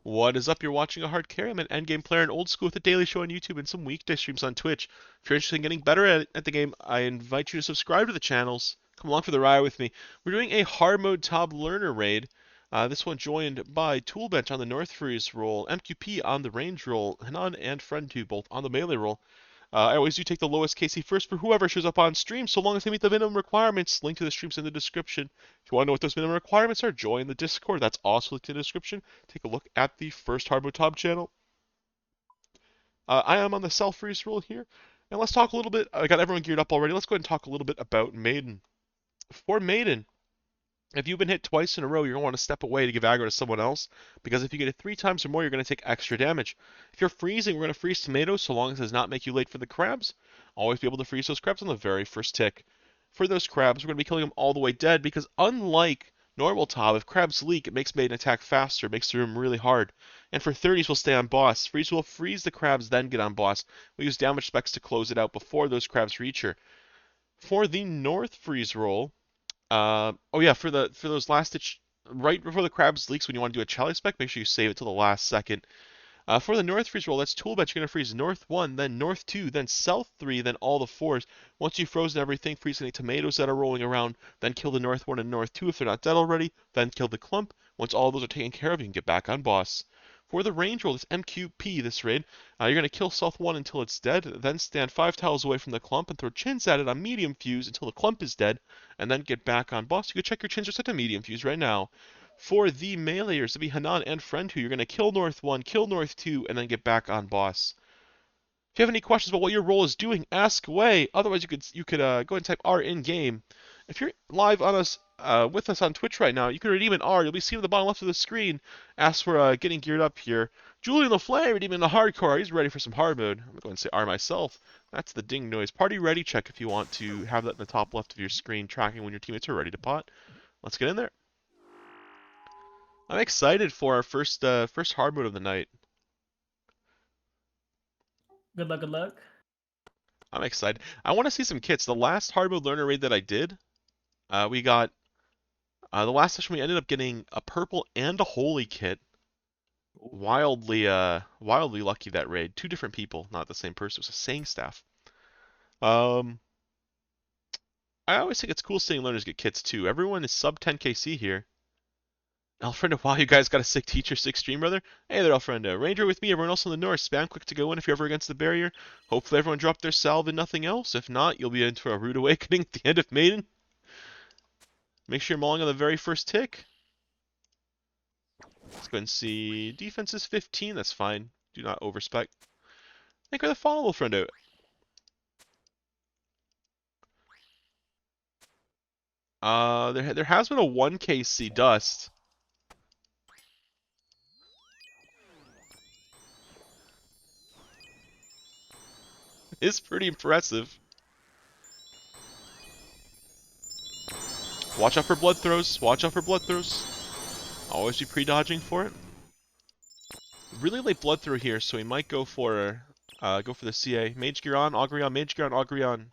What is up? You're watching a hard carry. I'm an endgame player in old school with a daily show on YouTube and some weekday streams on Twitch. If you're interested in getting better at the game, I invite you to subscribe to the channels. Come along for the ride with me. We're doing a hard mode top learner raid. This one joined by Toolbench on the North Freeze roll, MQP on the range roll, Hanan and Friend2 both on the melee roll. I always do take the lowest KC first for whoever shows up on stream, so long as they meet the minimum requirements. Link to the streams in the description. If you want to know what those minimum requirements are, join the Discord. That's also linked in the description. Take a look at the first Hardbo Top channel. I am on the self freeze rule here. And let's talk a little bit. I got everyone geared up already. Let's go ahead and talk a little bit about Maiden. For Maiden, if you've been hit twice in a row, you're going to want to step away to give aggro to someone else, because if you get it 3 times or more, you're going to take extra damage. If you're freezing, we're going to freeze tomatoes so long as it does not make you late for the crabs. Always be able to freeze those crabs on the very first tick. For those crabs, we're going to be killing them all the way dead, because unlike normal Top, if crabs leak, it makes Maiden attack faster, it makes the room really hard. And for 30s, we'll stay on boss. Freeze will freeze the crabs, then get on boss. We use damage specs to close it out before those crabs reach her. For the North freeze roll, oh yeah, for those last ditch, right before the crabs leaks, when you want to do a chalice spec, make sure you save it till the last second. For the north freeze roll, that's toolbench. You're gonna freeze north 1, then north 2, then south 3, then all the 4s. Once you've frozen everything, freeze any tomatoes that are rolling around, then kill the north 1 and north 2 if they're not dead already, then kill the clump. Once all those are taken care of, you can get back on boss. For the range roll, this MQP, this raid, you're going to kill South 1 until it's dead, then stand 5 tiles away from the clump and throw chins at it on medium fuse until the clump is dead, and then get back on boss. You can check your chins are set to medium fuse right now. For the meleeers, to be Hanan and Friend2, you're going to kill North 1, kill North 2, and then get back on boss. If you have any questions about what your role is doing, ask away. Otherwise, you could go ahead and type R in game. If you're live on us with us on Twitch right now, you can redeem an R. You'll be seen at the bottom left of the screen. Ask for getting geared up here. Julian LaFlame redeeming the hardcore. He's ready for some hard mode. I'm going to go and say R myself. That's the ding noise. Party ready check if you want to have that in the top left of your screen, tracking when your teammates are ready to pot. Let's get in there. I'm excited for our first hard mode of the night. Good luck, good luck. I'm excited. I want to see some kits. The last hard mode learner raid that I did, we got the last session we ended up getting a purple and a holy kit. Wildly lucky that raid. 2 different people, not the same person. It was a saying staff. I always think it's cool seeing learners get kits too. Everyone is sub 10 KC here. Alfredo, wow, you guys got a sick teacher, sick stream, brother. Hey there, Alfredo. Ranger with me, everyone else in the north. Spam click to go in if you're ever against the barrier. Hopefully everyone dropped their salve and nothing else. If not, you'll be in for a rude awakening at the end of Maiden. Make sure you're mauling on the very first tick. Let's go and see. Defense is 15, that's fine. Do not overspec. Make her the follow friend out. There has been a 1 KC dust. It's pretty impressive. Watch out for blood throws. Watch out for blood throws. Always be pre-dodging for it. Really late blood throw here, so he might go for the CA. Mage gear on, augury on, mage gear on, augury on.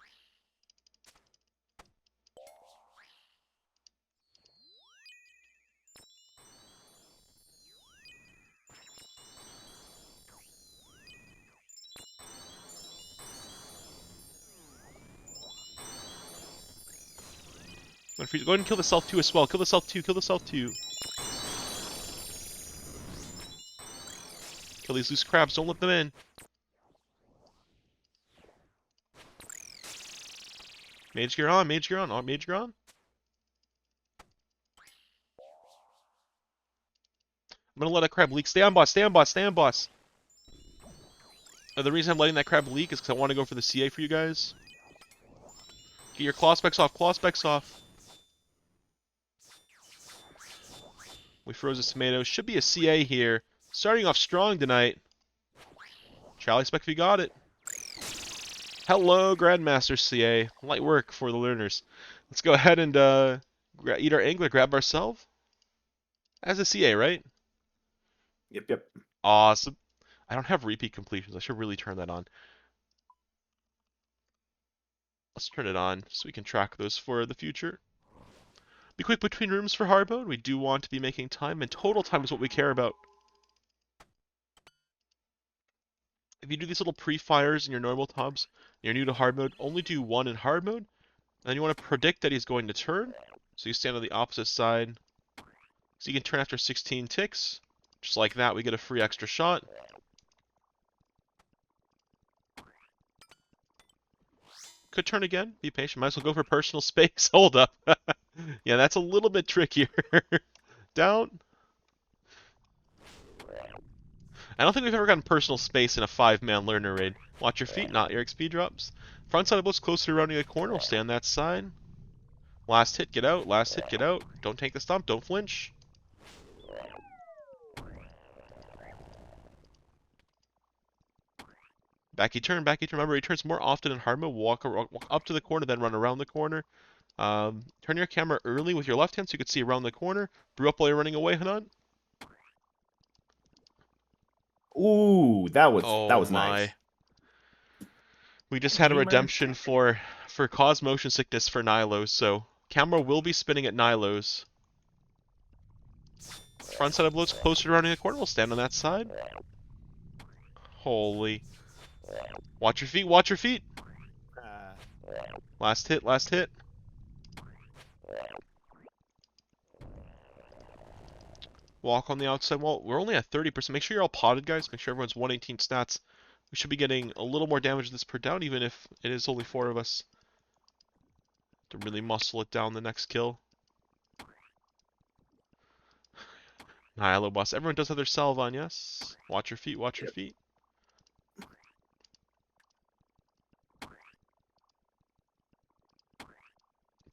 Go ahead and kill the Self 2 as well. Kill the Self 2, kill the Self 2. Kill these loose crabs, don't let them in. Mage gear on, mage gear on, mage gear on. I'm gonna let a crab leak. Stay on boss, stay on boss, stay on boss. The reason I'm letting that crab leak is because I want to go for the CA for you guys. Get your claw specs off, claw specs off. We froze a tomato. Should be a CA here. Starting off strong tonight. Charlie spec if you got it. Hello, Grandmaster CA. Light work for the learners. Let's go ahead and eat our angler, grab ourselves. As a CA, right? Yep. Awesome. I don't have repeat completions. I should really turn that on. Let's turn it on so we can track those for the future. Be quick between rooms for hard mode. We do want to be making time, and total time is what we care about. if you do these little pre-fires in your normal tubs, and you're new to hard mode, only do one in hard mode. And then you want to predict that he's going to turn. So you stand on the opposite side. So you can turn after 16 ticks. Just like that, we get a free extra shot. Could turn again. Be patient. Might as well go for personal space. Hold up. Yeah, that's a little bit trickier. Down. I don't think we've ever gotten personal space in a 5-man learner raid. Watch your feet, not your XP drops. Front side of boats closer to rounding a corner. We'll stay on that side. Last hit, get out. Last hit, get out. Don't take the stomp. Don't flinch. Backy turn, backy turn. Remember, he turns more often in hard mode. Walk up to the corner, then run around the corner. Turn your camera early with your left hand so you can see around the corner. Brew up while you're running away, Hanan. Ooh, that Oh was nice. my. We just had a Gamer. redemption for cause motion sickness for Nilos, so camera will be spinning at Nilos. Front side of bloats closer to running the corner. We'll stand on that side. Holy. Watch your feet, watch your feet. Last hit, last hit. Walk on the outside wall. We're only at 30%. Make sure you're all potted, guys. Make sure everyone's 118 stats. We should be getting a little more damage this per down, even if it is only 4 of us. To really muscle it down the next kill. Nihilo boss. Everyone does have their salve on, yes? Watch your feet, watch your feet.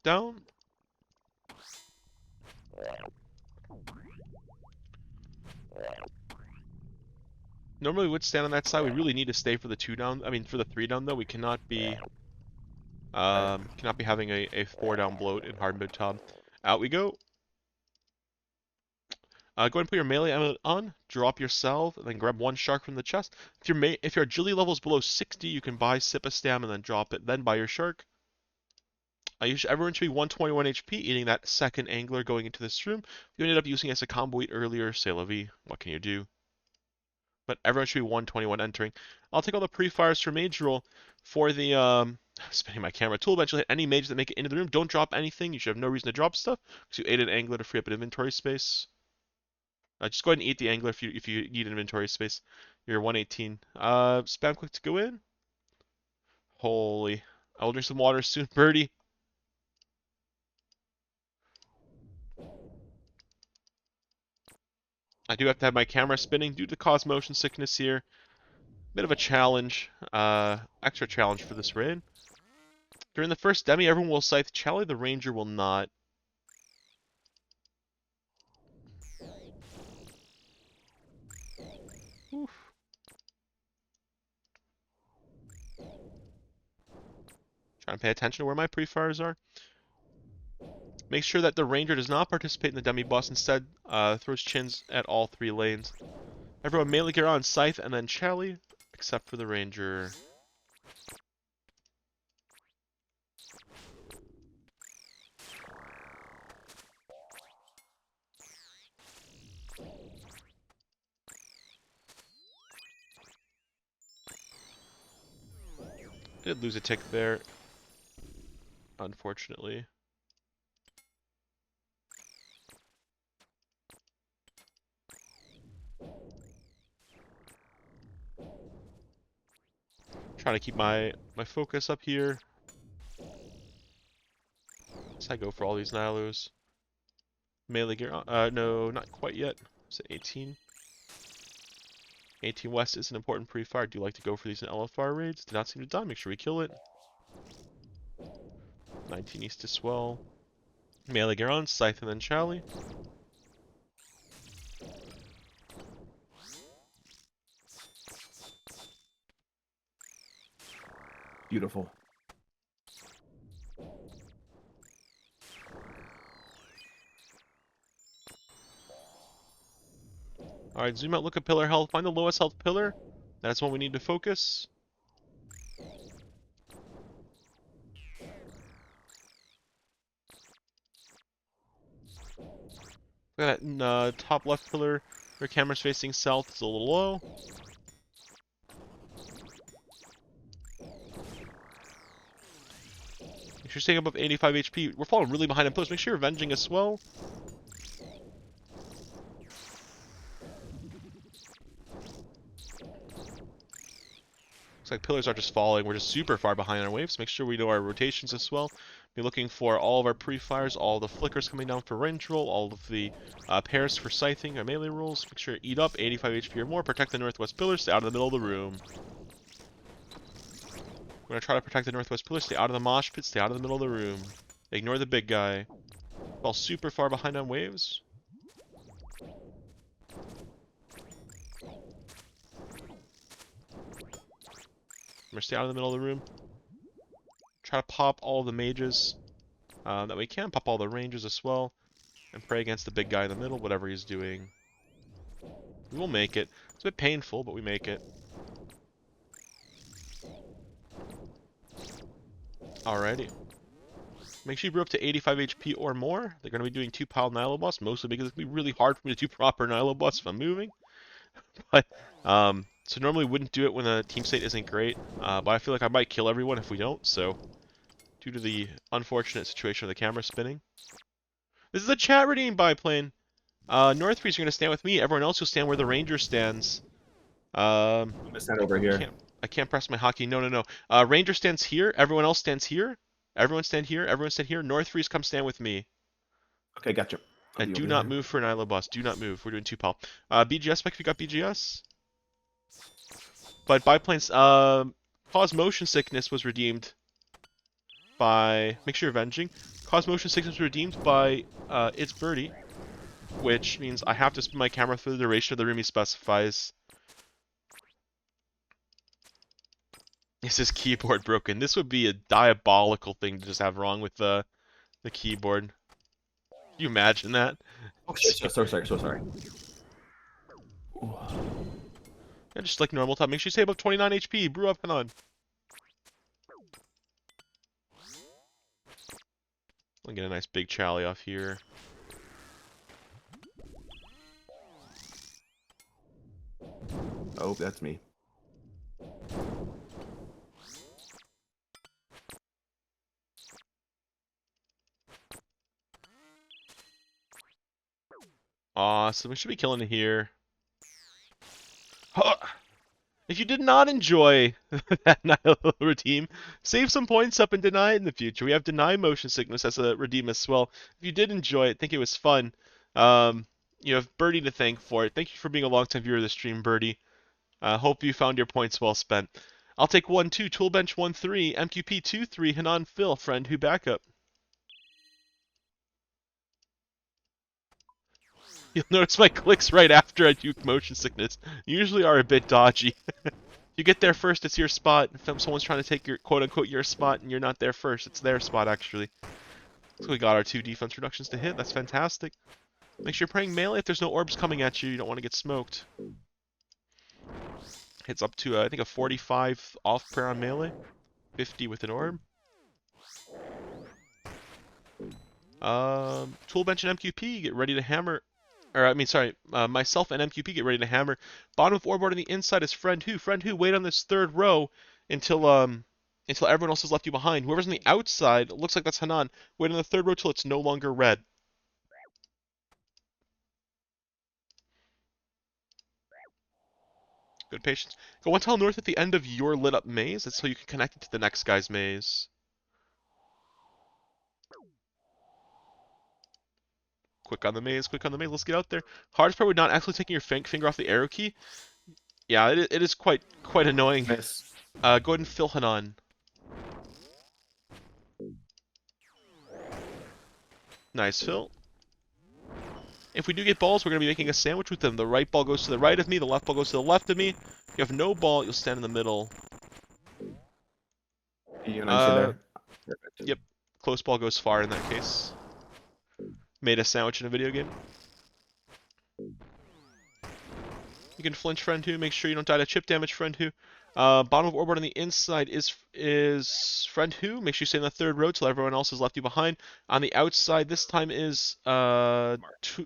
Down. Normally we would stand on that side. We really need to stay for the 2 down. I mean, for the 3 down, though. We cannot be having a 4 down bloat in hard mode top. Out we go. Go ahead and put your melee ammo on, drop your salve, and then grab 1 shark from the chest. If your agility level is below 60, you can buy sip a stam and then drop it, then buy your shark. Everyone should be 121 HP, eating that second angler going into this room. You ended up using as a combo eat earlier, c'est la vie. What can you do? But everyone should be 121 entering. I'll take all the pre-fires for mage roll. For the, spinning my camera, tool bench will hit any mages that make it into the room. Don't drop anything. You should have no reason to drop stuff, because you ate an angler to free up an inventory space. Just go ahead and eat the angler if you need inventory space. You're 118. Spam click to go in. Holy. I will drink some water soon, birdie. I do have to have my camera spinning due to cause motion sickness here. Bit of a challenge. Extra challenge for this raid. During the first demi, everyone will scythe Charlie, the ranger will not. Oof. Trying to pay attention to where my pre-fires are. Make sure that the ranger does not participate in the demi boss, instead throws chins at all 3 lanes. Everyone melee gear on scythe and then Charlie, except for the ranger. Did lose a tick there, unfortunately. Trying to keep my focus up here. As I go for all these Nilos. Melee gear on. No, not quite yet. It's at 18. 18 West is an important pre-fire. Do you like to go for these in LFR raids? Did not seem to die. Make sure we kill it. 19 East to swell. Melee gear on, Scythe and then Charlie. Beautiful. Alright, zoom out, look at pillar health. Find the lowest health pillar. That's what we need to focus. Look at that top left pillar. Your camera's facing south. It's a little low. sure you're staying above 85 HP. We're falling really behind in post. Make sure you're avenging as well. Looks like pillars are just falling. We're just super far behind our waves. Make sure we know our rotations as well. Be looking for all of our pre-fires, all the flickers coming down for range roll, all of the pairs for scything, our melee rolls. Make sure you eat up 85 HP or more. Protect the northwest pillars. Stay out of the middle of the room. We're going to try to protect the northwest pillars. Stay out of the mosh pit. Stay out of the middle of the room. Ignore the big guy. Fall super far behind on waves. We're going to stay out of the middle of the room. Try to pop all the mages that we can. Pop all the rangers as well. And pray against the big guy in the middle, whatever he's doing. We will make it. It's a bit painful, but we make it. Alrighty. Make sure you brew up to 85 HP or more. They're going to be doing 2-pile Niloboss, mostly because it's going to be really hard for me to do proper Niloboss if I'm moving. But, so normally wouldn't do it when the team state isn't great. But I feel like I might kill everyone if we don't, so... Due to the unfortunate situation of the camera spinning. This is a chat redeem biplane. Northrees are going to stand with me. Everyone else will stand where the ranger stands. I'm gonna stand over here. I can't press my hotkey. No. Ranger stands here. Everyone else stands here. Everyone stand here. Everyone stand here. Northrees, come stand with me. Okay, gotcha. And do not move for an Isla boss. Do not move. We're doing 2-pal. BGS spec if you got BGS. But biplanes, cause motion sickness was redeemed by... Make sure you're avenging. Cause motion sickness was redeemed by It's Birdie, which means I have to spin my camera for the duration of the room he specifies. Is his keyboard broken? This would be a diabolical thing to just have wrong with the keyboard. Can you imagine that? Oh shit, so sorry. Yeah, just like normal time. Make sure you stay above 29 HP. Brew up, hang on. I'll get a nice big chally off here. Oh, that's me. Awesome. We should be killing it here. Huh. If you did not enjoy that Nihil redeem, save some points up and deny it in the future. We have deny motion sickness as a redeem as well. If you did enjoy it, think it was fun. You have Birdie to thank for it. Thank you for being a longtime viewer of the stream, Birdie. Hope you found your points well spent. I'll take 1-2, Toolbench 1-3, MQP 2-3, Hanan Phil, friend who backup. You'll notice my clicks right after I do motion sickness usually are a bit dodgy. You get there first, it's your spot. If someone's trying to take your quote-unquote your spot and you're not there first, it's their spot actually. So we got our 2 defense reductions to hit. That's fantastic. Make sure you're praying melee. If there's no orbs coming at you, you don't want to get smoked. Hits up to, I think, a 45 off prayer on melee. 50 with an orb. Toolbench and MQP, get ready to hammer. Or, I mean, sorry, myself and MQP get ready to hammer. Bottom of orb on the inside is Friend Who. Friend Who, wait on this third row until everyone else has left you behind. Whoever's on the outside, looks like that's Hanan. Wait on the third row till it's no longer red. Good patience. Go 1 tile north at the end of your lit up maze. That's so you can connect it to the next guy's maze. Quick on the maze, quick on the maze. Let's get out there. Hardest part with not actually taking your finger off the arrow key. Yeah, it is quite annoying. Miss. Go ahead and fill Hanan. Nice fill. If we do get balls, we're going to be making a sandwich with them. The right ball goes to the right of me, the left ball goes to the left of me. If you have no ball, you'll stand in the middle. You there? Yep. Close ball goes far in that case. Made a sandwich in a video game. You can flinch Friend Who. Make sure you don't die to chip damage, Friend Who. Bottom of orbit on the inside is Friend Who. Make sure you stay in the third row till everyone else has left you behind. On the outside, this time is MQP.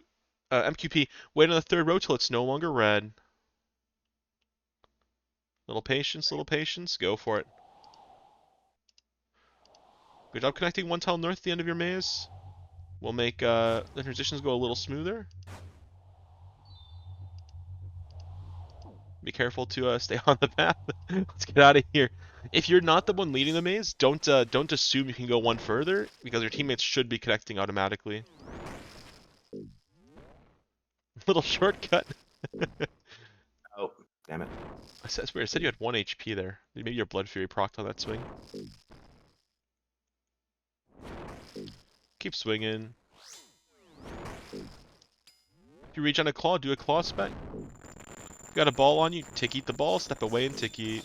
Wait on the third row till it's no longer red. Little patience, go for it. Good job connecting one tile north at the end of your maze. We'll make the transitions go a little smoother. Be careful to stay on the path. Let's get out of here. If you're not the one leading the maze, don't assume you can go one further because your teammates should be connecting automatically. Little shortcut. Oh, damn it. That's weird. I said you had 1 HP there. Maybe your Blood Fury procced on that swing. Keep swinging. If you reach on a claw, do a claw spec. You got a ball on you, tick eat the ball, step away and tick eat.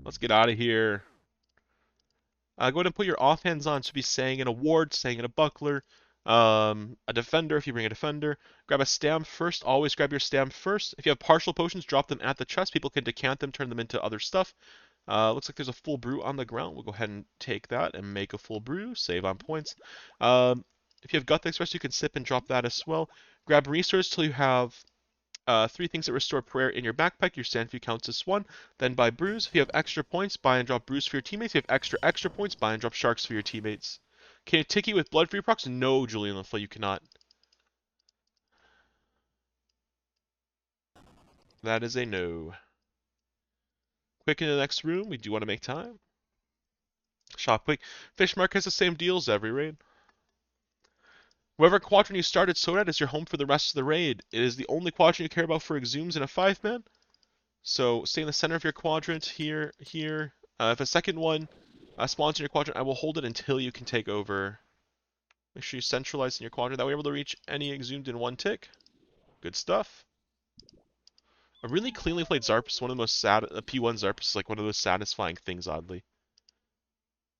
Let's get out of here. Go ahead and put your offhands on. So be saying in a ward, saying in a buckler, a defender if you bring a defender. Grab a stam first. Always grab your stam first. If you have partial potions, drop them at the chest. People can decant them, turn them into other stuff. Looks like there's a full brew on the ground. We'll go ahead and take that and make a full brew. Save on points. If you have Gut Express, you can sip and drop that as well. Grab resource till you have 3 things that restore prayer in your backpack. Your stand fee counts as 1. Then buy brews. If you have extra points, buy and drop brews for your teammates. If you have extra points, buy and drop sharks for your teammates. Can you ticky with blood for your procs? No, Julian LaFleur, you cannot. That is a no. Quick in the next room. We do want to make time. Shop quick. Fishmark has the same deal as every raid. Whatever quadrant you started so at is your home for the rest of the raid. It is the only quadrant you care about for exhumes in a 5-man. So stay in the center of your quadrant, here, here. If a second one spawns in your quadrant, I will hold it until you can take over. Make sure you centralize in your quadrant. That way you're able to reach any exhumed in 1 tick. Good stuff. A really cleanly played Zarp is one of the most sad. A P1 Zarp is like one of those satisfying things, oddly.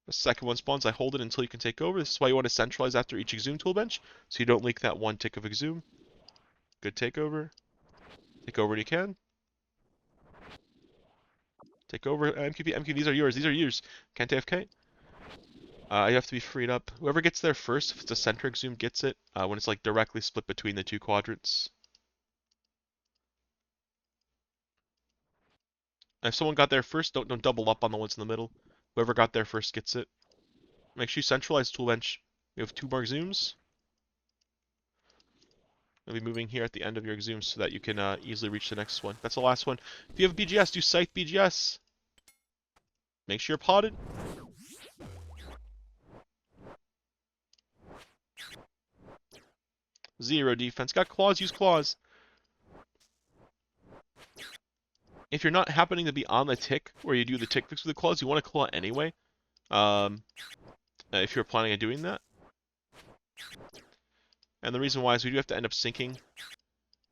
The second one spawns, I hold it until you can take over. This is why you want to centralize after each exhume tool bench, so you don't leak that 1 tick of exhume. Good takeover. Take over when you can. Take over, MQP. MQP, these are yours. These are yours. Can't AFK. You have to be freed up. Whoever gets there first, if it's a center exhume, gets it when it's like directly split between the 2 quadrants. If someone got there first, don't double up on the ones in the middle. Whoever got there first gets it. Make sure you centralize tool bench. We have 2 more exhumes. I'll be moving here at the end of your exhumes so that you can easily reach the next one. That's the last one. If you have BGS, do Scythe BGS. Make sure you're potted. Zero defense. Got claws, use claws. If you're not happening to be on the tick where you do the tick fix with the claws, you want to claw anyway. If you're planning on doing that. And the reason why is we do have to end up sinking.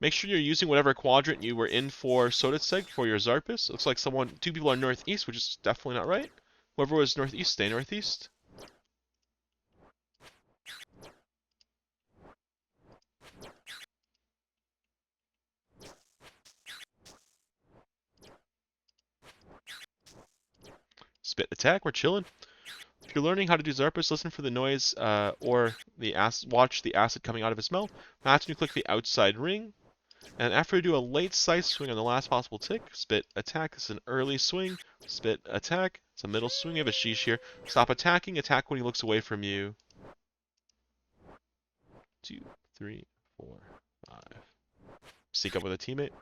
Make sure you're using whatever quadrant you were in for Soditseg for your Zarpus. Looks like 2 people are northeast, which is definitely not right. Whoever was northeast, stay northeast. Spit attack, we're chilling. If you're learning how to do Zarpus, listen for the noise or the watch the acid coming out of his mouth. That's when you click the outside ring. And after you do a late scythe swing on the last possible tick, spit attack. This is an early swing. Spit attack. It's a middle swing. You have a sheesh here. Stop attacking. Attack when he looks away from you. 2, 3, 4, 5. Seek up with a teammate.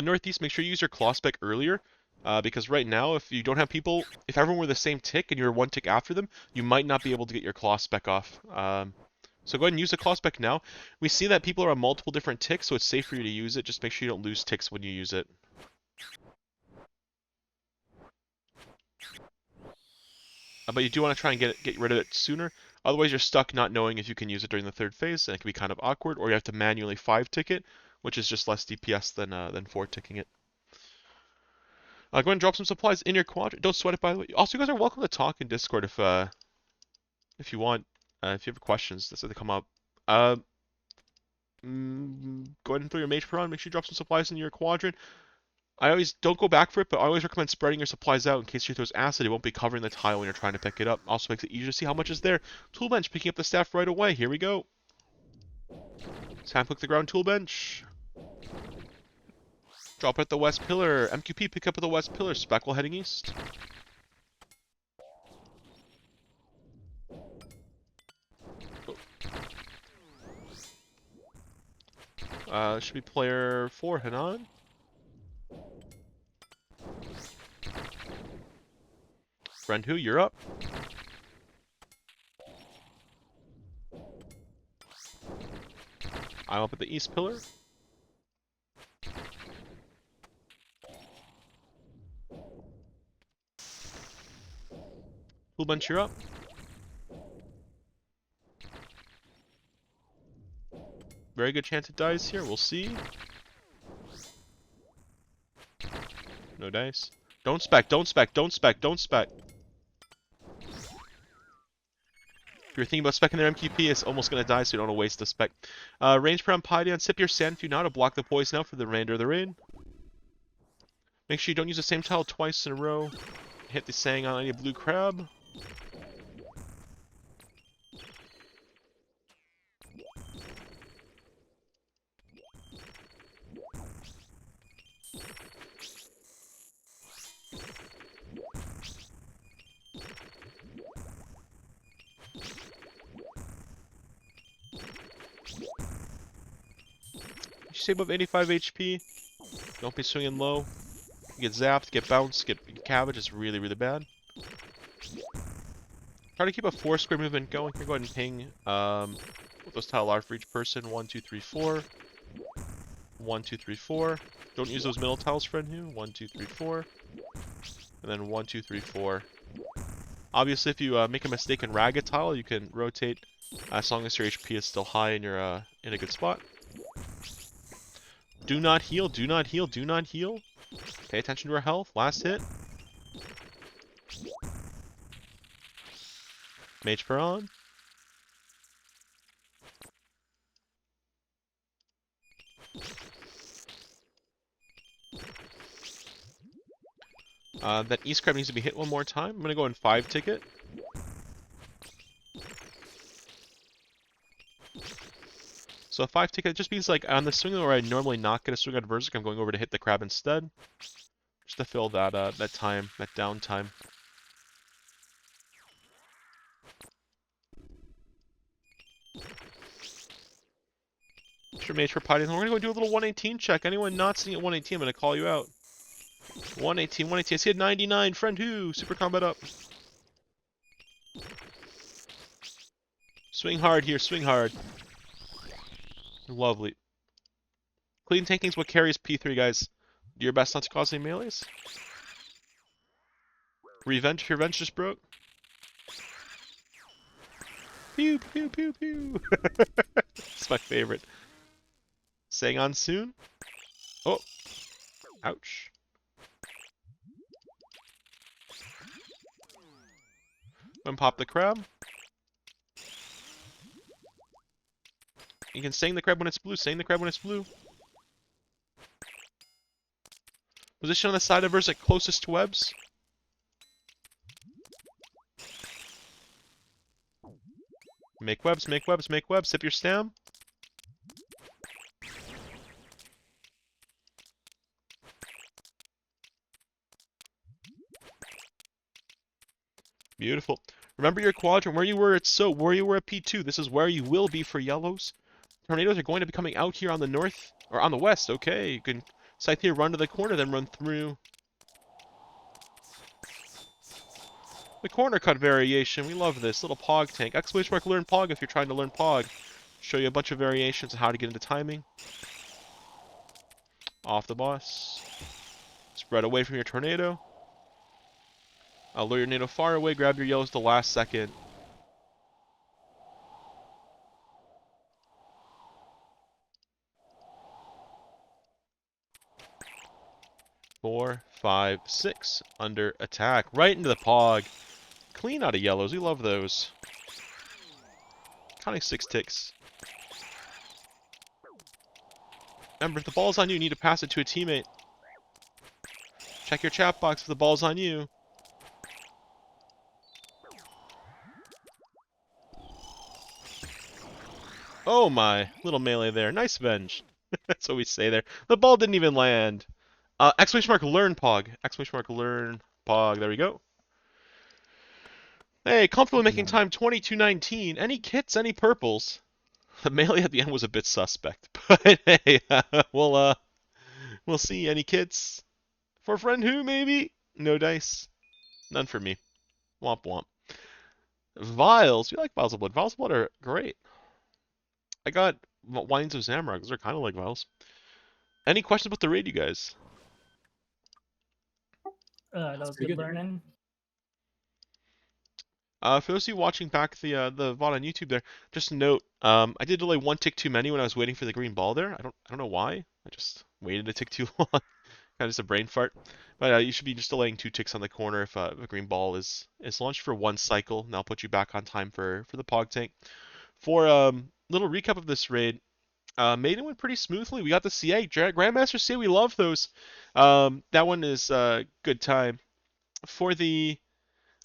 Northeast, make sure you use your claw spec earlier. Because right now, if you don't have people, if everyone were the same tick and you're 1 tick after them, you might not be able to get your claw spec off. So go ahead and use the claw spec now. We see that people are on multiple different ticks, so it's safe for you to use it. Just make sure you don't lose ticks when you use it. But you do want to try and get rid of it sooner. Otherwise, you're stuck not knowing if you can use it during the 3rd phase, and it can be kind of awkward. Or you have to manually 5-tick it, which is just less DPS than 4-ticking it. Go ahead and drop some supplies in your quadrant. Don't sweat it, by the way. Also, you guys are welcome to talk in Discord if you want. If you have questions, that's how they come up. Go ahead and throw your mage prawn. Make sure you drop some supplies in your quadrant. I always don't go back for it, but I always recommend spreading your supplies out in case you throws acid. It won't be covering the tile when you're trying to pick it up. Also makes it easier to see how much is there. Tool bench, picking up the staff right away. Here we go. Time to click the ground tool bench. Drop it at the west pillar. MQP, pick up at the west pillar. Speckle heading east. Should be player 4, Hanan. Friend who, you're up. I'm up at the east pillar. Tool bench, you're up. Very good chance it dies here. We'll see. No dice. Don't spec, don't spec, don't spec, don't spec. If you're thinking about specking their MQP, it's almost going to die, so you don't want to waste the spec. Range per Pydion, sip your sand few now to block the poison out for the remainder of the raid. Make sure you don't use the same tile twice in a row. Hit the Sang on any blue crab. You stay above 85 HP. Don't be swinging low. You get zapped, get bounced, get cabbage. It's really, really bad. Try to keep a 4-square movement going. Here, go ahead and ping what those tile are for each person. 1, 2, 3, 4. 1, 2, 3, 4. Don't use those middle tiles, friend who. 1, 2, 3, 4. And then 1, 2, 3, 4. Obviously, if you make a mistake and rag a tile, you can rotate as long as your HP is still high and you're in a good spot. Do not heal, do not heal, do not heal. Pay attention to our health. Last hit. Mage per on. That East crab needs to be hit one more time. I'm gonna go in 5 ticket. So a 5 ticket just means like on the swing where I normally not get a swing out of Berserk, I'm going over to hit the crab instead. Just to fill that that time, that down time. Extra mage for Python. We're gonna go do a little 118 check. Anyone not sitting at 118, I'm gonna call you out. 118, 118. I see a 99. Friend who? Super combat up. Swing hard here, swing hard. Lovely. Clean tanking's what carries P3, guys. Do your best not to cause any melees. Revenge if your venge just broke. Pew, pew, pew, pew. It's my favorite. Saying on soon. Oh. Ouch. Then pop the crab. You can sing the crab when it's blue. Sing the crab when it's blue. Position on the side of Berserk closest to webs. Make webs, make webs, make webs. Sip your stam. Beautiful. Remember your quadrant. Where you were at where you were at P2. This is where you will be for yellows. Tornadoes are going to be coming out here on the north, or on the west. Okay, you can scythe here, run to the corner, then run through the corner cut variation. We love this. Little Pog tank. Exclamation mark learn Pog if you're trying to learn Pog. Show you a bunch of variations of how to get into timing. Off the boss. Spread away from your tornado. Lure your tornado far away. Grab your yellows the last second. Four, 5, 6. Under attack. Right into the Pog. Clean out of yellows. We love those. Counting 6 ticks. Remember, if the ball's on you, you need to pass it to a teammate. Check your chat box if the ball's on you. Oh my, little melee there. Nice venge. That's what we say there. The ball didn't even land. Exclamation mark learn pog. Exclamation mark learn pog. There we go. Hey, comfortably making No. time 22:19. Any kits, any purples? The melee at the end was a bit suspect, but hey, we'll see. Any kits for friend who maybe? No dice. None for me. Womp womp. Vials. We like vials of blood. Vials of blood are great. I got wines of Zamrock. Those are kind of like vials. Any questions about the raid, you guys? That That's was pretty good good. learning. For those of you watching back the VOD on YouTube there, just a note, I did delay one tick too many when I was waiting for the green ball there. I don't know why. I just waited a tick too long. Kind of just a brain fart. But you should be just delaying two ticks on the corner if a green ball is launched for one cycle, and that'll put you back on time for the Pog tank. For little recap of this raid, Maiden went pretty smoothly. We got the CA Grandmaster CA. We love those. That one is good time. For the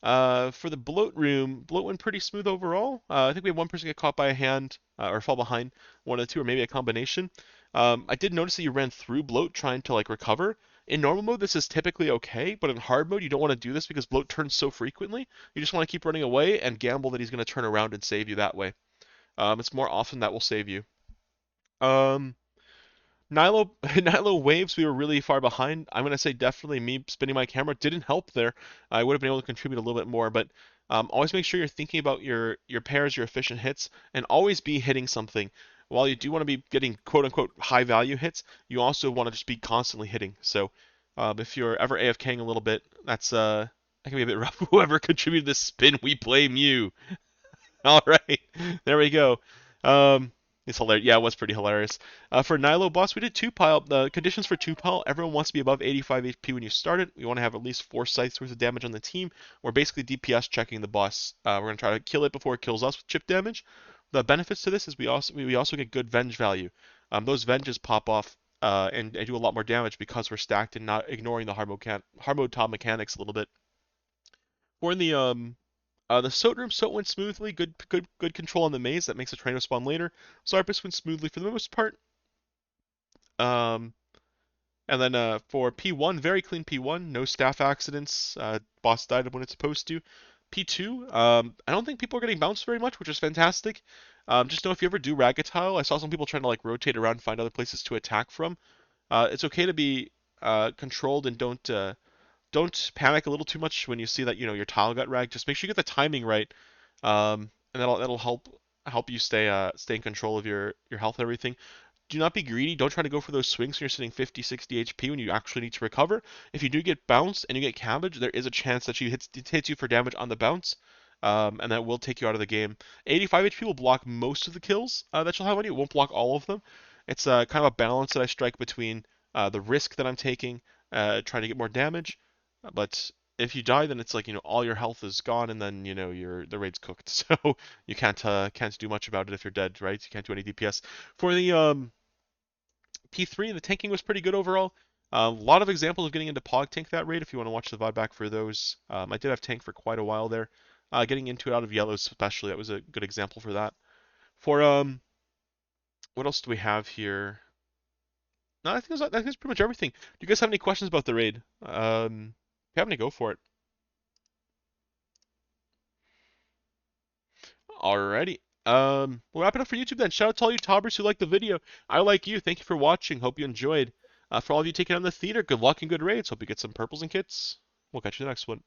bloat room, bloat went pretty smooth overall. I think we had one person get caught by a hand or fall behind one of the two, or maybe a combination. I did notice that you ran through bloat trying to like recover. In normal mode, this is typically okay, but in hard mode, you don't want to do this because bloat turns so frequently. You just want to keep running away and gamble that he's going to turn around and save you that way. It's more often that will save you. Um, Nilo Nilo waves, we were really far behind. I'm gonna say definitely me spinning my camera didn't help there. I would have been able to contribute a little bit more, but always make sure you're thinking about your pairs, your efficient hits, and always be hitting something. While you do want to be getting quote unquote high value hits, you also want to just be constantly hitting. So if you're ever AFKing a little bit, that can be a bit rough. Whoever contributed this spin, we blame you. All right, there we go. Um, it's hilarious. Yeah, it was pretty hilarious. For Nilo boss, we did two pile. The conditions for two pile, everyone wants to be above 85 HP when you start it. We want to have at least 4 sites worth of damage on the team. We're basically DPS checking the boss. We're gonna try to kill it before it kills us with chip damage. The benefits to this is we also get good venge value. Those venges pop off and do a lot more damage because we're stacked and not ignoring the hard mode top mechanics a little bit. For the Soat room, Soat went smoothly. Good control on the maze. That makes the trainer spawn later. Zarpus went smoothly for the most part. Um, and then for P1, very clean P1. No staff accidents. Boss died when it's supposed to. P2, I don't think people are getting bounced very much, which is fantastic. Just know if you ever do Ragatile, I saw some people trying to like rotate around and find other places to attack from. It's okay to be controlled and don't panic a little too much when you see that your tile got ragged. Just make sure you get the timing right, and that'll help you stay in control of your health and everything. Do not be greedy. Don't try to go for those swings when you're sitting 50, 60 HP when you actually need to recover. If you do get bounced and you get cabbage, there is a chance that it hits you for damage on the bounce, and that will take you out of the game. 85 HP will block most of the kills that you'll have on you. It won't block all of them. It's kind of a balance that I strike between the risk that I'm taking, trying to get more damage, but if you die, then it's like all your health is gone, and then the raid's cooked. So you can't do much about it if you're dead, right? You can't do any DPS. For the P3, the tanking was pretty good overall. A lot of examples of getting into Pog Tank that raid if you want to watch the VOD back for those. I did have tank for quite a while there. Getting into it out of yellows especially, that was a good example for that. For what else do we have here? No, I think that's pretty much everything. Do you guys have any questions about the raid? If you have any, go for it. Alrighty. We'll wrap it up for YouTube then. Shout out to all you tobbers who liked the video. I like you. Thank you for watching. Hope you enjoyed. For all of you taking on the theater, good luck and good raids. Hope you get some purples and kits. We'll catch you in the next one.